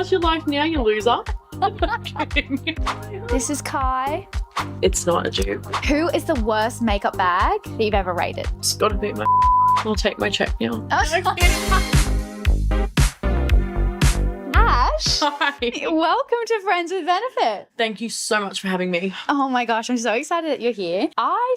how's your life now, you loser? This is Kai. It's not a dupe. Who is the worst makeup bag that you've ever rated? It's got to be my I'll take my check now. Ash, Hi. welcome to Friends with Benefit. Thank you so much for having me. Oh my gosh, I'm so excited that you're here. I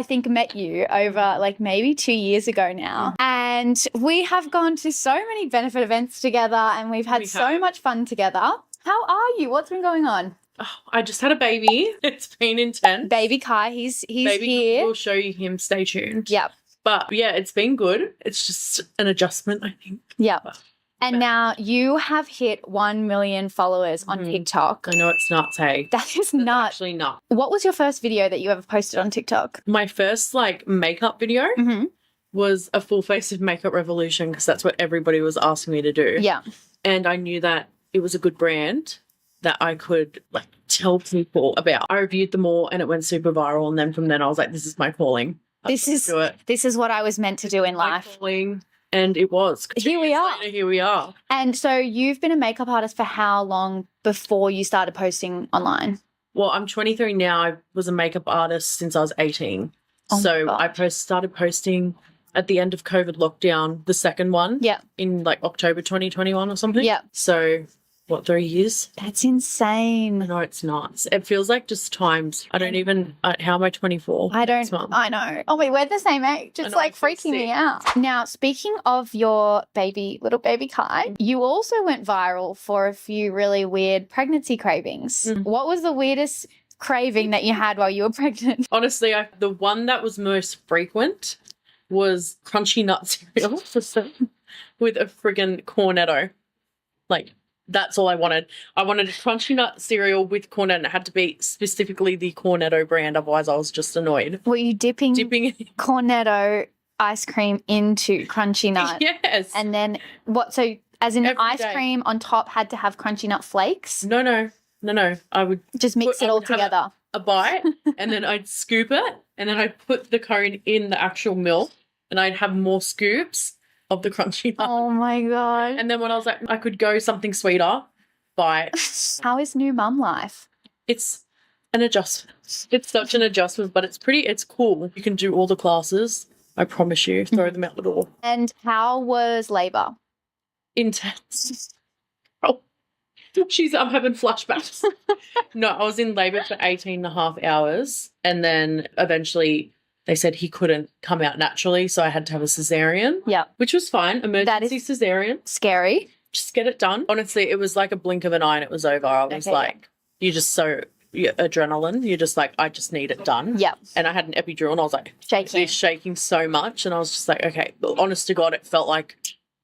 think, met you over like maybe 2 years ago now. And we have gone to so many benefit events together and we've had so much fun together. How are you? What's been going on? Oh, I just had a baby. It's been intense. Baby Kai, he's Baby, here. we'll show you him. Stay tuned. Yep. But yeah, it's been good. It's just an adjustment, I think. Yep. And now you have hit 1 million followers on TikTok. I know it's nuts, hey? That is nuts. Actually nuts. What was your first video that you ever posted on TikTok? My first makeup video was a full face of makeup revolution because that's what everybody was asking me to do. Yeah. And I knew that it was a good brand that I could tell people about. I reviewed them all and it went super viral. And then from then I was like, this is my calling. This is what I was meant to do in life. My calling. And it was. Here we are. Here we are. And so you've been a makeup artist for how long before you started posting online? Well, I'm 23 now. I was a makeup artist since I was 18. Oh so I started posting at the end of COVID lockdown, the second one. Yeah. In October 2021 or something. Yeah. So 3 years? That's insane. No, it's not. It feels like just times. I don't even, how am I 24? I know. Oh, we're the same age. It's freaking me out. Now, speaking of your little baby Kai, you also went viral for a few really weird pregnancy cravings. What was the weirdest craving that you had while you were pregnant? Honestly, the one that was most frequent was crunchy nut cereal with a friggin' cornetto. That's all I wanted. I wanted a crunchy nut cereal with cornetto, and it had to be specifically the cornetto brand. Otherwise, I was just annoyed. Were you dipping cornetto ice cream into crunchy nut? Yes. And then what? So as in Every ice day. cream on top had to have crunchy nut flakes? No. I would just mix it all together. A bite, and then I'd scoop it, and then I'd put the cone in the actual milk, and I'd have more scoops of the crunchy nut. Oh my God. And then when I was I could go something sweeter, bite. How is new mum life? It's an adjustment. It's such an adjustment, but it's cool. You can do all the classes. I promise you. Throw them out the door. And how was labour? Intense. Oh, I'm having flashbacks. No, I was in labour for 18 and a half hours. And then eventually they said he couldn't come out naturally, so I had to have a cesarean. Yeah. Which was fine. Emergency cesarean. Scary. Just get it done. Honestly, it was like a blink of an eye and it was over. I was you're just so adrenaline. You're just I just need it done. Yeah. And I had an epidural and I was shaking so much. And I was just okay, honest to God, it felt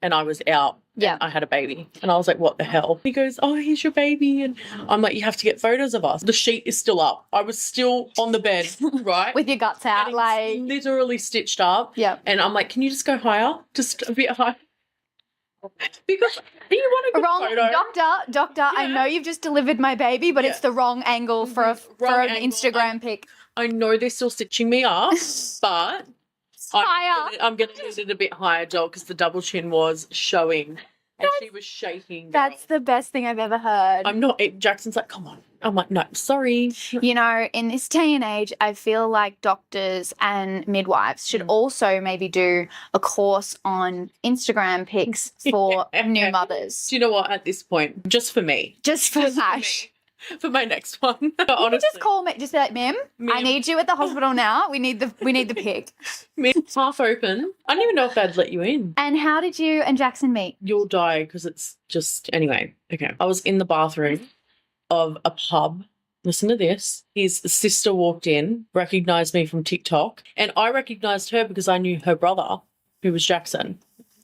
and I was out. Yeah. I had a baby. And I was what the hell? He goes, oh, here's your baby. And I'm you have to get photos of us. The sheet is still up. I was still on the bed, right? With your guts out, literally stitched up. Yeah. And I'm can you just go higher? Just a bit higher. Because you want a good photo. Doctor, yeah. I know you've just delivered my baby, but it's the wrong angle for an Instagram pic. I know they're still stitching me up, but higher. I'm going to use it a bit higher, doll, because the double chin was showing and she was shaking. That's the best thing I've ever heard. Jackson's come on. I'm no, sorry. You know, in this day and age, I feel like doctors and midwives should also maybe do a course on Instagram pics for new mothers. Do you know what? At this point, just for me. Just for Ash. For my next one. Honestly. Just call me. Just be Mim, I need you at the hospital now. We need the pic. Half open. I don't even know if they'd let you in. And how did you and Jackson meet? You'll die because it's just anyway. Okay. I was in the bathroom of a pub. Listen to this. His sister walked in, recognized me from TikTok, and I recognized her because I knew her brother, who was Jackson.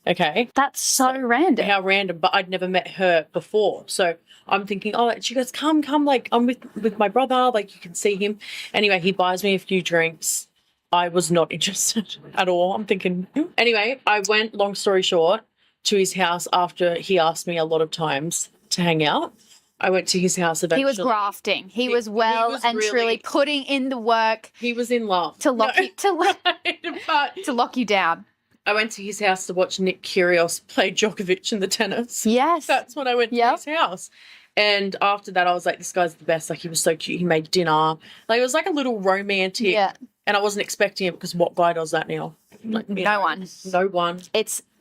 Okay. That's so random. How random, but I'd never met her before. So I'm thinking, she goes, come, I'm with my brother, you can see him. Anyway, he buys me a few drinks. I was not interested at all. I'm thinking, anyway, I went, long story short, to his house after he asked me a lot of times to hang out. I went to his house eventually. He was grafting. He was truly putting in the work. He was in love. To lock you down. I went to his house to watch Nick Kyrgios play Djokovic in the tennis. Yes. That's when I went to his house. And after that, I was like, this guy's the best. Like, he was so cute. He made dinner. Like, it was like a little romantic. Yeah. And I wasn't expecting it because what guy does that now? Like, No one. No one.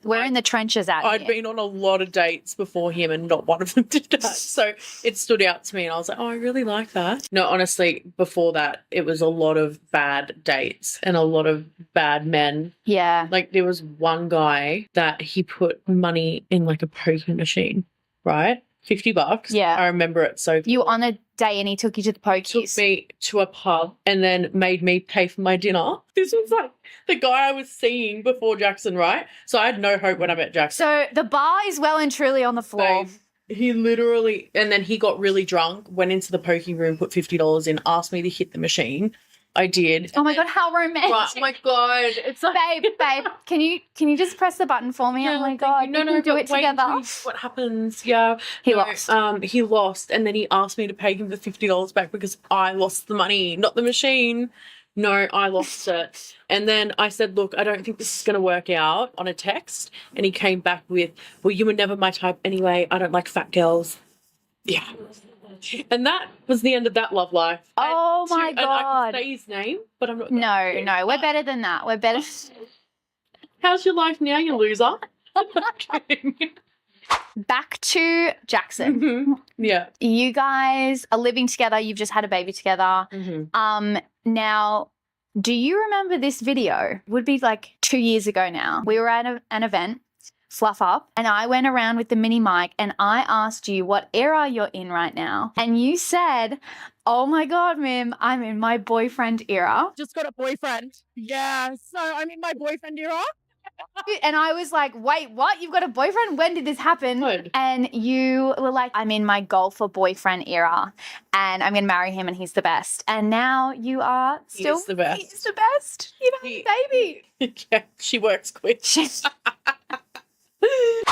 We're in the trenches out I'd here. been on a lot of dates before him and not one of them did that. So it stood out to me and I was like, oh, I really like that. No, honestly, before that, it was a lot of bad dates and a lot of bad men. Yeah. Like there was one guy that he put money in like a poker machine, right? $50. Yeah. I remember it. So You were on a day and he took you to the pokies. took me to a pub and then made me pay for my dinner. This was like the guy I was seeing before Jackson, right? So I had no hope when I met Jackson. So the bar is well and truly on the floor. Babe, he literally, and then he got really drunk, went into the poking room, put $50 in, asked me to hit the machine. I did. Oh my God, how romantic. Right, oh my God. It's like, Babe, can you just press the button for me? yeah, Oh my thank God, you. No, we can do but it wait together. until you see what happens? Yeah. He No, lost. He lost, and then he asked me to pay him the $50 back because I lost the money, not the machine. No, I lost it. And then I said, look, I don't think this is going to work out on a text. And he came back with, well, you were never my type anyway. I don't like fat girls. Yeah. And that was the end of that love life. Oh my And I God. could say his name, but I'm not. No, we're better than that. We're better. How's your life now, you loser? Back to Jackson. Mhm. Yeah. You guys are living together. You've just had a baby together. Mm-hmm. Now, do you remember this video? It would be like 2 years ago now. We were at an event, Fluff Up, and I went around with the mini mic and I asked you what era you're in right now. And you said, oh my God, Mim, I'm in my boyfriend era. Just got a boyfriend. Yeah, so I'm in my boyfriend era. And I was like, wait, what? You've got a boyfriend? When did this happen? Good. And you were like, I'm in my golfer boyfriend era and I'm going to marry him and he's the best. And now you are He still is the best. He's the best. You have a baby. Yeah, she works quick. Do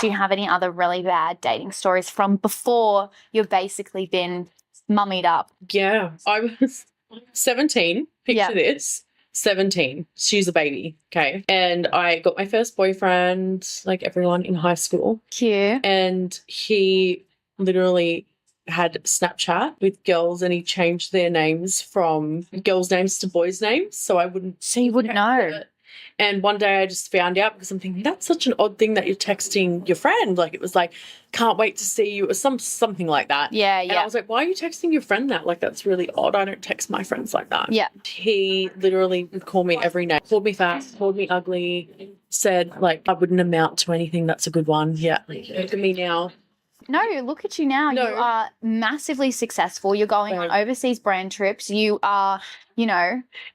you have any other really bad dating stories from before you've basically been mummied up? Yeah. I was 17. Picture Yeah. this. 17. She's a baby. Okay. And I got my first boyfriend, like everyone in high school. Cute. And he literally had Snapchat with girls and he changed their names from girls' names to boys' names. So I wouldn't. So you wouldn't know. And one day I just found out because I'm thinking, that's such an odd thing that you're texting your friend. Like it was like, can't wait to see you. It was something like that. Yeah, And I yeah. was like, why are you texting your friend that? Like, that's really odd. I don't text my friends like that. Yeah. He literally would call me every name. Called me fat, called me ugly, said, like, I wouldn't amount to anything. That's a good one. Yeah. Look at me now. No, look at you now. No. You are massively successful. You're going on overseas brand trips. You are,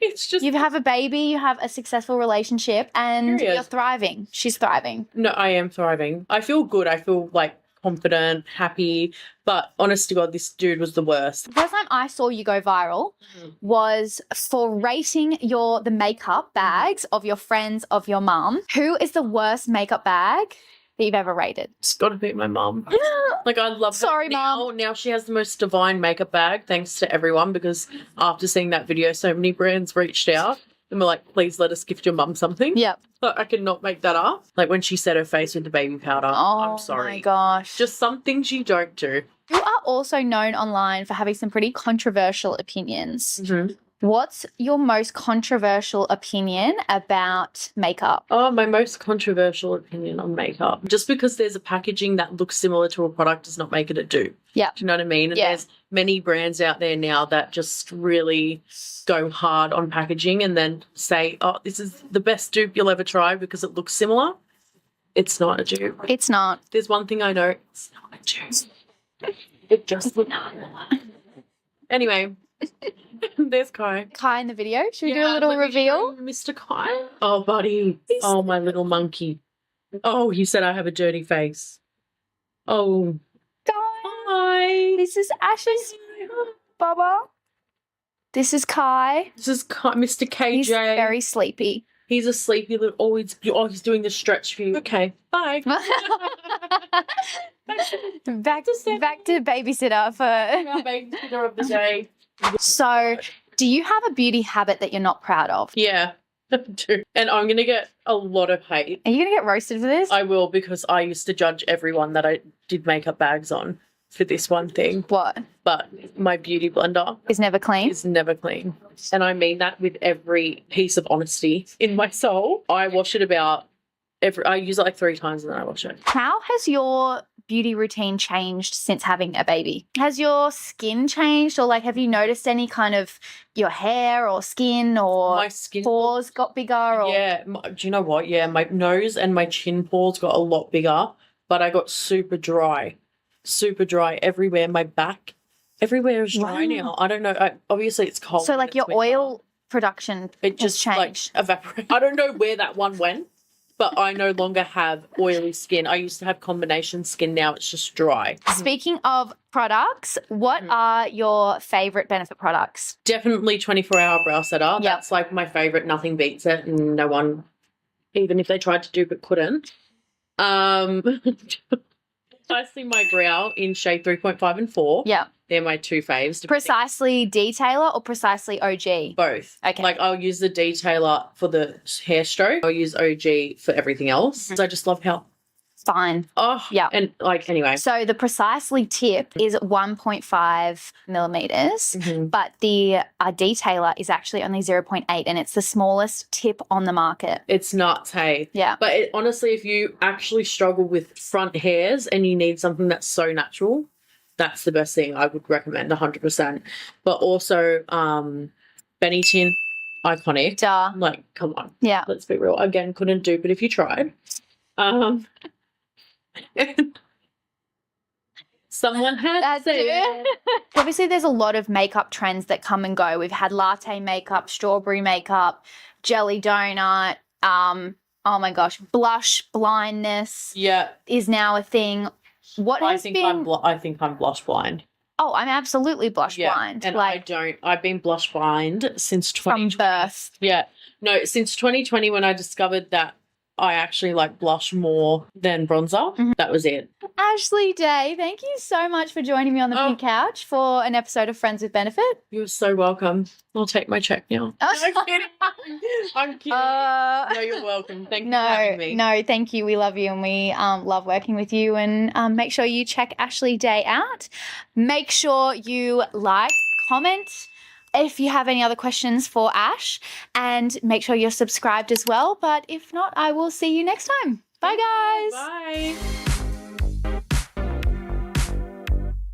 It's just. you have a baby, you have a successful relationship, and Period. you're thriving. She's thriving. No, I am thriving. I feel good. I feel like confident, happy. But honest to God, this dude was the worst. The first time I saw you go viral was for rating the makeup bags of your friends, of your mum. Who is the worst makeup bag that you've ever rated? It's got to be my mum. Like, I love her. Sorry, now. Mum. Now she has the most divine makeup bag, thanks to everyone, because after seeing that video, so many brands reached out and were like, please let us gift your mum something. Yep. But I cannot make that up. Like when she set her face with the baby powder. Oh, I'm sorry. my gosh. Just some things you don't do. You are also known online for having some pretty controversial opinions. Mm-hmm. What's your most controversial opinion about makeup? Oh, my most controversial opinion on makeup. Just because there's a packaging that looks similar to a product does not make it a dupe. Yeah. Do you know what I mean? And Yeah. there's many brands out there now that just really go hard on packaging and then say, oh, this is the best dupe you'll ever try because it looks similar. It's not a dupe. It's not. There's one thing I know. It's not a dupe. It just looks. Anyway, there's Kai. Kai in the video. Should we do a Yeah, little let me reveal? show Mr. Kai. Oh, buddy. Oh, my little monkey. Oh, you said I have a dirty face. Oh, Kai. hi. This is Ash's Bubba. This is Kai. This is Mr. KJ. He's very sleepy. He's a sleepy little. He's doing the stretch for you. Okay, bye. back to babysitter for. Our babysitter of the day. So, do you have a beauty habit that you're not proud of? Yeah, And I'm going to get a lot of hate. Are you going to get roasted for this? I will, because I used to judge everyone that I did makeup bags on for this one thing. What? But my beauty blender Is never clean? is never clean. And I mean that with every piece of honesty in my soul. I wash it I use it like 3 times and then I wash it. How has your beauty routine changed since having a baby? Has your skin changed, or like have you noticed any kind of your hair or skin or My skin pores got bigger? Or... Yeah. Do you know what? Yeah, my nose and my chin pores got a lot bigger, but I got super dry everywhere. My back, everywhere is dry now. I don't know. Obviously, it's cold. So like your oil production it just has changed. Like evaporate. I don't know where that one went, but I no longer have oily skin. I used to have combination skin. Now it's just dry. Speaking of products, what are your favorite Benefit products? Definitely 24-hour brow setter. Yep. That's like my favorite. Nothing beats it, and no one, even if they tried to dupe it, couldn't. Precisely my brow in shade 3.5 and 4. Yeah. They're my 2 faves. Precisely Detailer or Precisely OG? Both. Okay. Like I'll use the detailer for the hair stroke. I'll use OG for everything else. I just love how. Fine. Oh, yeah. And like, anyway. So the Precisely tip is 1.5 millimeters, but the detailer is actually only 0.8, and it's the smallest tip on the market. It's nuts, hey? Yeah. But honestly, if you actually struggle with front hairs and you need something that's so natural, that's the best thing I would recommend 100%. But also, Benny Tin, iconic. Duh. Like, come on. Yeah. Let's be real. Again, couldn't dupe it if you tried. Someone had to say it. Obviously, there's a lot of makeup trends that come and go. We've had latte makeup, strawberry makeup, jelly donut, oh my gosh, blush blindness is now a thing. What I has think been... I think I'm blush blind. Oh, I'm absolutely blush blind. And like, I've been blush blind since 2020. From birth. Yeah. No, since 2020 when I discovered that I actually like blush more than bronzer. That was it. Ashlee Day, thank you so much for joining me on the pink couch for an episode of Friends with Benefit. You're so welcome. I'll take my check now. I'm kidding. I'm kidding. No, you're welcome. Thank you for having me. No, thank you. We love you and we love working with you. And make sure you check Ashlee Day out. Make sure you like, comment, if you have any other questions for Ash, and make sure you're subscribed as well. But if not, I will see you next time. Bye, guys. Bye.